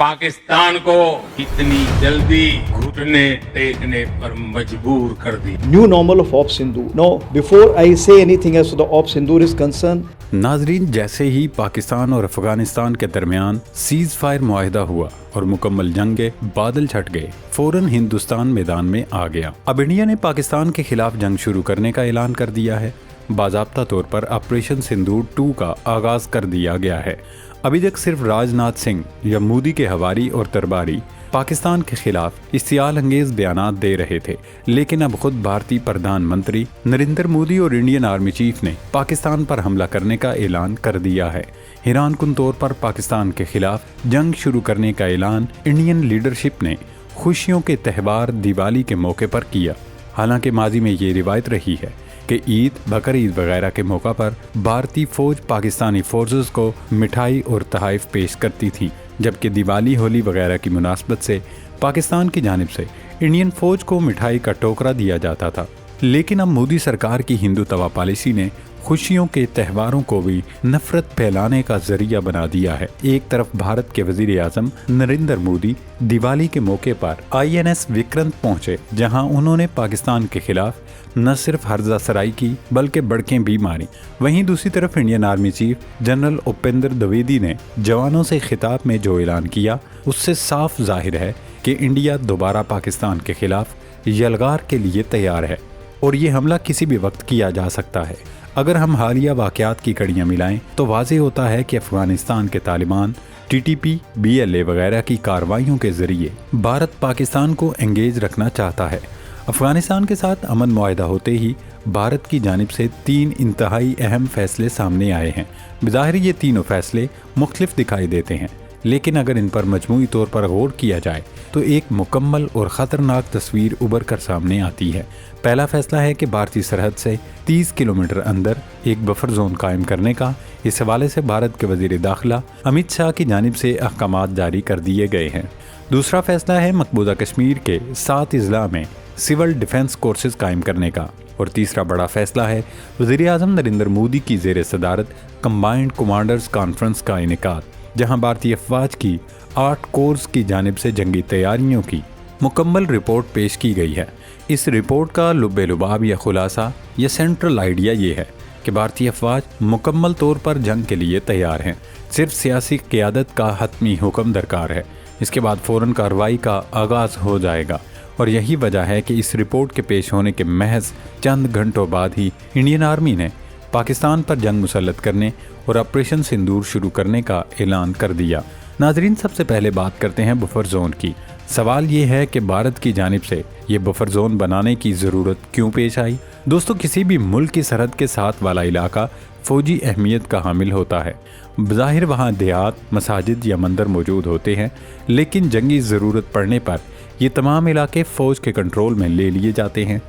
पाकिस्तान को इतनी जल्दी घुटने टेकने पर मजबूर कर दी। New normal of Op Sindhu. Now, before I say anything as to the Op Sindhu is concerned, नाजरीन, जैसे ही पाकिस्तान और अफगानिस्तान के दरमियान सीज फायर मुआहिदा हुआ और मुकम्मल जंग के बादल छट गए, फौरन हिंदुस्तान मैदान में आ गया। अब इंडिया ने पाकिस्तान के खिलाफ जंग शुरू करने का ऐलान कर दिया है। बाज़ाब्ता तौर पर ऑपरेशन सिंदूर 2 का आगाज कर दिया गया है। अभी तक सिर्फ राजनाथ सिंह या मोदी के हवारी और दरबारी पाकिस्तान के खिलाफ इश्तियाल अंगेज बयानात दे रहे थे, लेकिन अब खुद भारतीय प्रधानमंत्री नरेंद्र मोदी और इंडियन आर्मी चीफ ने पाकिस्तान पर हमला करने का ऐलान कर दिया है। हैरान कुन तौर पर पाकिस्तान के खिलाफ जंग शुरू करने का ऐलान इंडियन लीडरशिप ने खुशियों के त्यौहार दिवाली के मौके पर किया। हालांकि माजी में ये रिवायत रही है कि ईद, बकर ईद वगैरह के मौका पर भारतीय फौज पाकिस्तानी फोर्सेस को मिठाई और तोहफे पेश करती थी, जबकि दिवाली, होली वगैरह की मुनासबत से पाकिस्तान की जानिब से इंडियन फौज को मिठाई का टोकरा दिया जाता था। लेकिन अब मोदी सरकार की हिंदुत्व पॉलिसी ने खुशियों के त्योहारों को भी नफरत फैलाने का जरिया बना दिया है। एक तरफ भारत के वजीर आजम नरेंद्र मोदी दिवाली के मौके पर INS विक्रांत पहुंचे, जहां उन्होंने पाकिस्तान के खिलाफ न सिर्फ हर्जा सराई की बल्कि बड़कें भी मारी। वहीं दूसरी तरफ Indian army chief general Upendra Dwivedi ने जवानों से खिताब में जो ऐलान किया, उससे साफ जाहिर है कि इंडिया दोबारा पाकिस्तान के खिलाफ यलगार के लिए तैयार है और ये हमला किसी भी वक्त किया जा सकता है। अगर हम हालिया वाक़यात की कड़ियाँ मिलाएं तो वाज़ेह होता है कि अफगानिस्तान के तालिबान, TTP, BLA वगैरह की कार्रवाइयों के ज़रिए भारत पाकिस्तान को एंगेज रखना चाहता है। अफगानिस्तान के साथ अमन मुआहिदा होते ही भारत की जानिब से 3 इंतहाई अहम फैसले सामने आए हैं। बज़ाहिर ये तीनों फैसले मुख्तलिफ दिखाई देते हैं, लेकिन अगर इन पर मजमूई तौर पर गौर किया जाए तो एक मुकम्मल और ख़तरनाक तस्वीर उभर कर सामने आती है। पहला फैसला है कि भारतीय सरहद से 30 किलोमीटर अंदर एक बफर जोन कायम करने का। इस हवाले से भारत के वज़ीर दाखिला अमित शाह की जानिब से अहकामात जारी कर दिए गए हैं। दूसरा फैसला है मकबूजा कश्मीर के 7 अजला में सिविल डिफेंस कोर्सेज कायम करने का। और तीसरा बड़ा फैसला है वज़ीर आज़म नरेंद्र मोदी की ज़ेर सदारत कंबाइंड कमांडर्स कॉन्फ्रेंस का इनेकाद, जहां भारतीय अफवाज की 8 कोर्स की जानिब से जंगी तैयारियों की मुकम्मल रिपोर्ट पेश की गई है। इस रिपोर्ट का लुब्बे लुबाब या खुलासा या सेंट्रल आइडिया ये है कि भारतीय अफवाज मुकम्मल तौर पर जंग के लिए तैयार हैं। सिर्फ सियासी क़ियादत का हतमी हुक्म दरकार है। इसके बाद फ़ौरन कार्रवाई का आगाज़ हो जाएगा। और यही वजह है कि इस रिपोर्ट के पेश होने के महज चंद घंटों बाद ही इंडियन आर्मी ने पाकिस्तान पर जंग मुसल्लत करने और ऑपरेशन सिंदूर शुरू करने का ऐलान कर दिया। नाजरीन, सबसे पहले बात करते हैं बफर जोन की। सवाल ये है कि भारत की जानिब से ये बफर जोन बनाने की ज़रूरत क्यों पेश आई? दोस्तों, किसी भी मुल्क की सरहद के साथ वाला इलाका फ़ौजी अहमियत का हामिल होता है। ज़ाहिर वहाँ देहात, मसाजिद या मंदिर मौजूद होते हैं, लेकिन जंगी ज़रूरत पड़ने पर ये तमाम इलाके फ़ौज के कंट्रोल में ले लिए जाते हैं।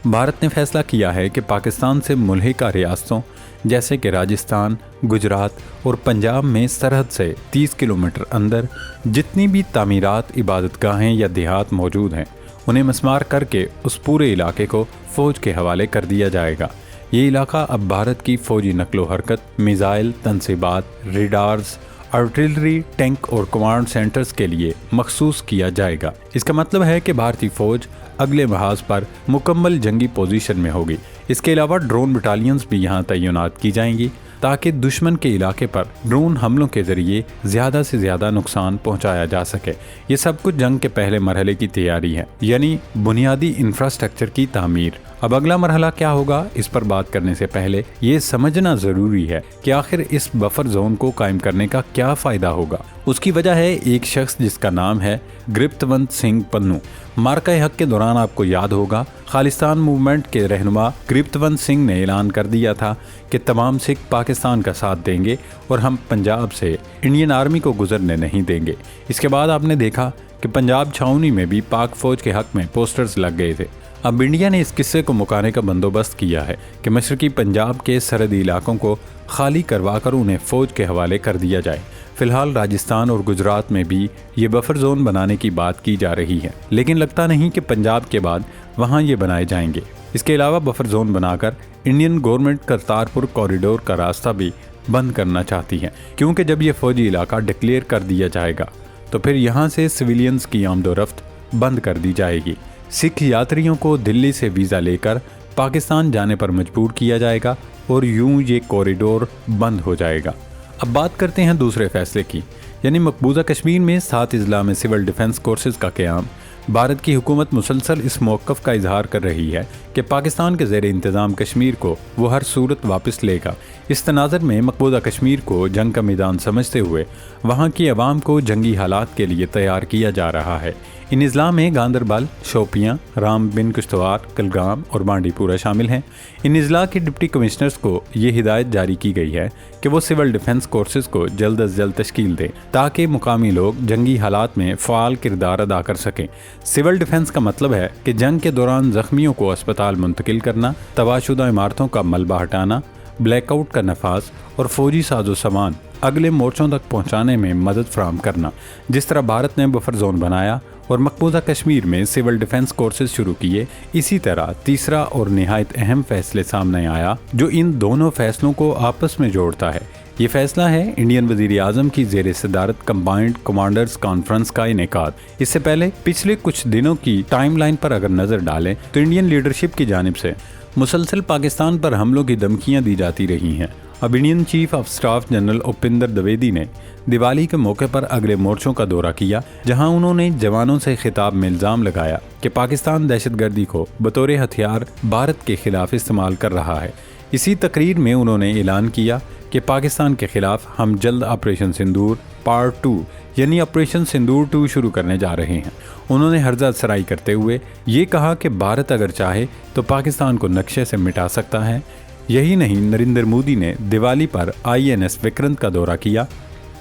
भारत ने फैसला किया है कि पाकिस्तान से मुल्हिका रियासतों जैसे कि राजस्थान, गुजरात और पंजाब में सरहद से 30 किलोमीटर अंदर जितनी भी तामीरात, इबादतगाहें या देहात मौजूद हैं, उन्हें मस्मार करके उस पूरे इलाके को फ़ौज के हवाले कर दिया जाएगा। ये इलाका अब भारत की फ़ौजी नकलो हरकत, मिज़ाइल, तनसीबात, रेडार्स, आर्टिलरी, टैंक और कमांड सेंटर्स के लिए मखसूस किया जाएगा। इसका मतलब है कि भारतीय फ़ौज अगले महाज पर मुकम्मल जंगी पोजीशन में होगी। इसके अलावा ड्रोन बटालियंस भी यहाँ तैनात की जाएंगी ताकि दुश्मन के इलाके पर ड्रोन हमलों के ज़रिए ज़्यादा से ज़्यादा नुकसान पहुँचाया जा सके। ये सब कुछ जंग के पहले मरहले की तैयारी है, यानी बुनियादी इंफ्रास्ट्रक्चर की तामीर। अब अगला मरहला क्या होगा, इस पर बात करने से पहले ये समझना ज़रूरी है कि आखिर इस बफर जोन को कायम करने का क्या फ़ायदा होगा। उसकी वजह है एक शख्स जिसका नाम है गिरफ्तवंत सिंह पन्नू। मार्का हक के दौरान आपको याद होगा, खालिस्तान मूवमेंट के रहनुमा गिरफ्तवंत सिंह ने ऐलान कर दिया था कि तमाम सिख पाकिस्तान का साथ देंगे और हम पंजाब से इंडियन आर्मी को गुजरने नहीं देंगे। इसके बाद आपने देखा कि पंजाब छावनी में भी पाक फ़ौज के हक में पोस्टर्स लग गए थे। अब इंडिया ने इस किस्से को मुकाने का बंदोबस्त किया है कि मशरकी पंजाब के सरहदी इलाकों को खाली करवा कर उन्हें फ़ौज के हवाले कर दिया जाए। फिलहाल राजस्थान और गुजरात में भी ये बफर जोन बनाने की बात की जा रही है, लेकिन लगता नहीं कि पंजाब के बाद वहाँ ये बनाए जाएंगे। इसके अलावा बफर जोन बनाकर इंडियन गवर्नमेंट करतारपुर कॉरिडोर का रास्ता भी बंद करना चाहती है, क्योंकि जब ये फौजी इलाका डिक्लेयर कर दिया जाएगा तो फिर यहाँ से सिविलियंस की आमदोरफ्त बंद कर दी जाएगी। सिख यात्रियों को दिल्ली से वीज़ा लेकर पाकिस्तान जाने पर मजबूर किया जाएगा और यूं ये कॉरिडोर बंद हो जाएगा। अब बात करते हैं दूसरे फैसले की, यानी मकबूजा कश्मीर में 7 अजला में सिविल डिफेंस कोर्सेज का क़याम। भारत की हुकूमत मुसलसल इस मौक़िफ़ का इजहार कर रही है कि पाकिस्तान के ज़ेर इंतज़ाम कश्मीर को वो हर सूरत वापस लेगा। इस तनाज़र में मकबूजा कश्मीर को जंग का मैदान समझते हुए वहाँ की आवाम को जंगी हालात के लिए तैयार किया जा रहा है। इन अजला में गांदरबल, शोपियाँ, राम बिन कुश्तवार, कलगाम और बांडीपुरा शामिल हैं। इन अजला के डिप्टी कमिश्नर्स को ये हिदायत जारी की गई है कि वो सिविल डिफेंस कोर्सेज को जल्द अज जल्द तश्कील दें ताकि मुकामी लोग जंगी हालात में फ़ाल किरदार अदा कर सकें। सिविल डिफेंस का मतलब है कि जंग के दौरान ज़ख्मियों को अस्पताल मुंतकिल करना, तबाहशुदा इमारतों का मलबा हटाना, ब्लैकआउट का नफाज और फौजी साजो सामान अगले मोर्चों तक पहुँचाने में मदद फराहम करना। जिस तरह भारत ने बफर जोन बनाया और मकबूजा कश्मीर में सिविल डिफेंस कोर्सेज शुरू किए, इसी तरह तीसरा और निहायत अहम फैसले सामने आया जो इन दोनों फैसलों को आपस में जोड़ता है। ये फैसला है इंडियन वज़ीर आज़म की ज़ेर सदारत कंबाइंड कमांडर्स कॉन्फ्रेंस का इनेकाद। इससे पहले पिछले कुछ दिनों की टाइमलाइन पर अगर नज़र डालें तो इंडियन लीडरशिप की जानिब से मुसलसल पाकिस्तान पर हमलों की धमकियाँ दी जाती रही हैं। अब Indian chief of staff general Upinder Dwivedi ने दिवाली के मौके पर अगले मोर्चों का दौरा किया, जहां उन्होंने जवानों से खिताब में इल्ज़ाम लगाया कि पाकिस्तान दहशतगर्दी को बतौर हथियार भारत के खिलाफ इस्तेमाल कर रहा है। इसी तकरीर में उन्होंने ऐलान किया कि पाकिस्तान के खिलाफ हम जल्द ऑपरेशन सिंदूर पार्ट 2 यानी ऑपरेशन सिंदूर 2 शुरू करने जा रहे हैं। उन्होंने हर्जा सराई करते हुए ये कहा कि भारत अगर चाहे तो पाकिस्तान को नक्शे से मिटा सकता है। यही नहीं, नरेंद्र मोदी ने दिवाली पर INS विक्रांत का दौरा किया,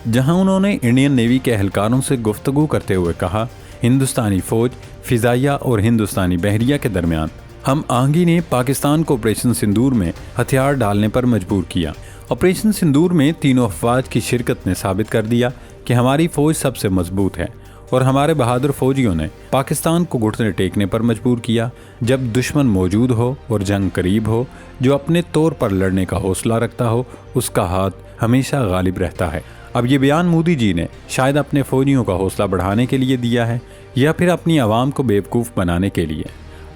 जहां उन्होंने इंडियन नेवी के एहलकारों से गुफ्तगू करते हुए कहा, हिंदुस्तानी फ़ौज, फ़िज़ाइया और हिंदुस्तानी बहरिया के दरमियान हम आहंगी ने पाकिस्तान को ऑपरेशन सिंदूर में हथियार डालने पर मजबूर किया। ऑपरेशन सिंदूर में तीनों अफवाज की शिरकत ने साबित कर दिया कि हमारी फ़ौज सबसे मजबूत है और हमारे बहादुर फौजियों ने पाकिस्तान को घुटने टेकने पर मजबूर किया। जब दुश्मन मौजूद हो और जंग करीब हो, जो अपने तौर पर लड़ने का हौसला रखता हो, उसका हाथ हमेशा गालिब रहता है। अब ये बयान मोदी जी ने शायद अपने फौजियों का हौसला बढ़ाने के लिए दिया है या फिर अपनी आवाम को बेवकूफ़ बनाने के लिए,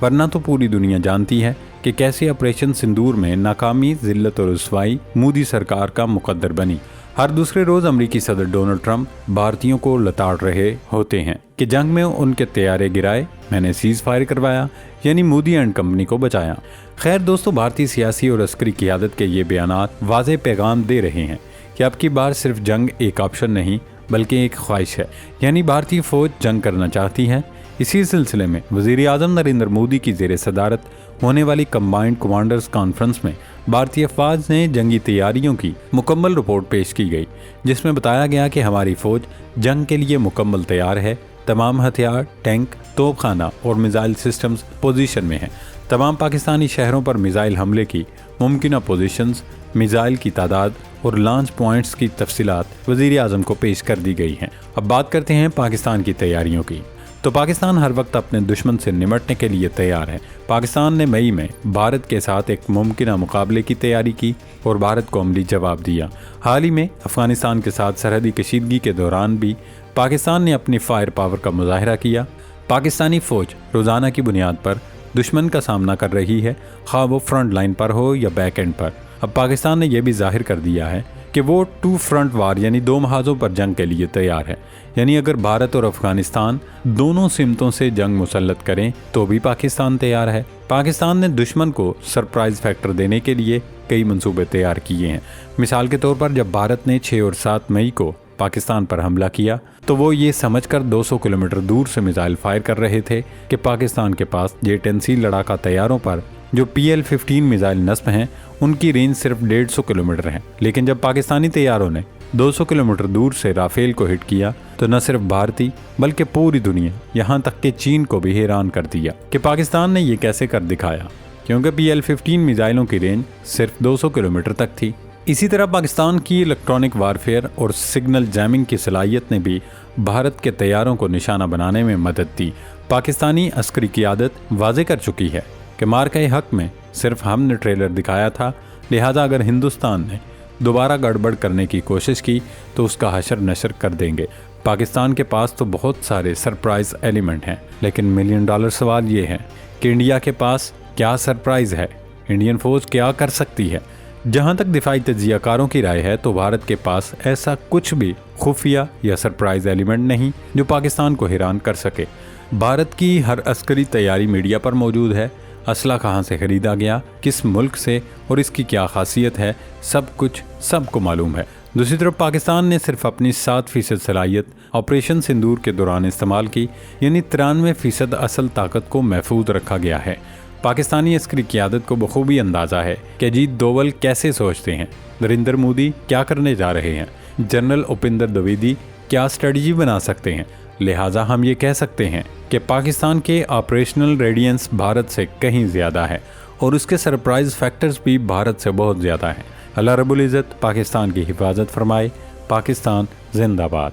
वरना तो पूरी दुनिया जानती है कि कैसे ऑपरेशन सिंदूर में नाकामी, ज़िल्लत और रुसवाई मोदी सरकार का मुकद्दर बनी। हर दूसरे रोज़ अमेरिकी सदर डोनाल्ड ट्रंप भारतीयों को लताड़ रहे होते हैं कि जंग में उनके तैयारे गिराए, मैंने सीज़ फायर करवाया, यानी मोदी एंड कंपनी को बचाया। खैर दोस्तों, भारतीय सियासी और अस्करी क़यादत के ये बयानात वाज़ेह पैगाम दे रहे हैं कि अब की बार सिर्फ जंग एक ऑप्शन नहीं बल्कि एक ख्वाहिश है, यानी भारतीय फ़ौज जंग करना चाहती है। इसी सिलसिले में वज़ीर आज़म नरेंद्र मोदी की ज़ेर सदारत होने वाली कंबाइंड कमांडर्स कॉन्फ्रेंस में भारतीय अफवाज ने जंगी तैयारियों की मुकम्मल रिपोर्ट पेश की गई, जिसमें बताया गया कि हमारी फ़ौज जंग के लिए मुकम्मल तैयार है। तमाम हथियार, टैंक, तोपखाना और मिसाइल सिस्टम्स पोजीशन में हैं। तमाम पाकिस्तानी शहरों पर मिसाइल हमले की मुमकिन पोजीशंस, मिसाइल की तादाद और लॉन्च पॉइंट्स की तफसीलात वज़ीर आज़म को पेश कर दी गई हैं। अब बात करते हैं पाकिस्तान की तैयारियों की। तो पाकिस्तान हर वक्त अपने दुश्मन से निमटने के लिए तैयार है। पाकिस्तान ने मई में भारत के साथ एक मुमकिन मुकाबले की तैयारी की और भारत को अमली जवाब दिया। हाल ही में अफ़गानिस्तान के साथ सरहदी कशीदगी के दौरान भी पाकिस्तान ने अपनी फायर पावर का मुजाहरा किया। पाकिस्तानी फ़ौज रोज़ाना की बुनियाद पर दुश्मन का सामना कर रही है, ख़्वाह वो फ्रंट लाइन पर हो या बैक एंड पर। अब पाकिस्तान ने यह भी जाहिर कर दिया है कि वो 2 फ्रंट वार यानी 2 महाजों पर जंग के लिए तैयार है। यानी अगर भारत और अफगानिस्तान दोनों सिमतों से जंग मुसल्लत करें तो भी पाकिस्तान तैयार है। पाकिस्तान ने दुश्मन को सरप्राइज फैक्टर देने के लिए कई मंसूबे तैयार किए हैं। मिसाल के तौर पर जब भारत ने 6 और 7 मई को पाकिस्तान पर हमला किया तो वो ये समझकर 200 किलोमीटर दूर से मिसाइल फायर कर रहे थे कि पाकिस्तान के पास J-10C लड़ाका तैयारों पर जो PL-15 मिसाइल नस्ब हैं उनकी रेंज सिर्फ 150 किलोमीटर है। लेकिन जब पाकिस्तानी तैयारों ने 200 किलोमीटर दूर से राफेल को हिट किया तो न सिर्फ भारतीय बल्कि पूरी दुनिया, यहाँ तक कि चीन को भी हैरान कर दिया कि पाकिस्तान ने ये कैसे कर दिखाया, क्योंकि PL-15 मिसाइलों की रेंज सिर्फ 200 किलोमीटर तक थी। इसी तरह पाकिस्तान की इलेक्ट्रॉनिक वारफेयर और सिग्नल जैमिंग की सलाहियत ने भी भारत के तैयारों को निशाना बनाने में मदद दी। पाकिस्तानी अस्करी क़यादत वाज़ेह कर चुकी है कि मार्के हक में सिर्फ हमने ट्रेलर दिखाया था, लिहाजा अगर हिंदुस्तान ने दोबारा गड़बड़ करने की कोशिश की तो उसका हशर नशर कर देंगे। پاکستان کے پاس تو بہت سارے سرپرائز ایلیمنٹ ہیں، لیکن ملین ڈالر سوال یہ ہے کہ انڈیا کے پاس کیا سرپرائز ہے؟ انڈین فوج کیا کر سکتی ہے؟ جہاں تک دفاعی تجزیہ کاروں کی رائے ہے تو بھارت کے پاس ایسا کچھ بھی خفیہ یا سرپرائز ایلیمنٹ نہیں جو پاکستان کو حیران کر سکے۔ بھارت کی ہر عسکری تیاری میڈیا پر موجود ہے، اسلحہ کہاں سے خریدا گیا، کس ملک سے اور اس کی کیا خاصیت ہے، سب کچھ سب کو معلوم ہے۔ دوسری طرف پاکستان نے صرف اپنی 7% صلاحیت آپریشن سندور کے دوران استعمال کی، یعنی 93% اصل طاقت کو محفوظ رکھا گیا ہے۔ پاکستانی عسکری قیادت کو بخوبی اندازہ ہے کہ اجیت دوول کیسے سوچتے ہیں، نریندر مودی کیا کرنے جا رہے ہیں، جنرل اپندر دویدی کیا اسٹریٹجی بنا سکتے ہیں۔ لہٰذا ہم یہ کہہ سکتے ہیں کہ پاکستان کے آپریشنل ریڈینس بھارت سے کہیں زیادہ ہے اور اس کے سرپرائز فیکٹرز بھی بھارت سے بہت زیادہ ہیں۔ اللہ رب العزت پاکستان کی حفاظت فرمائے۔ پاکستان زندہ باد۔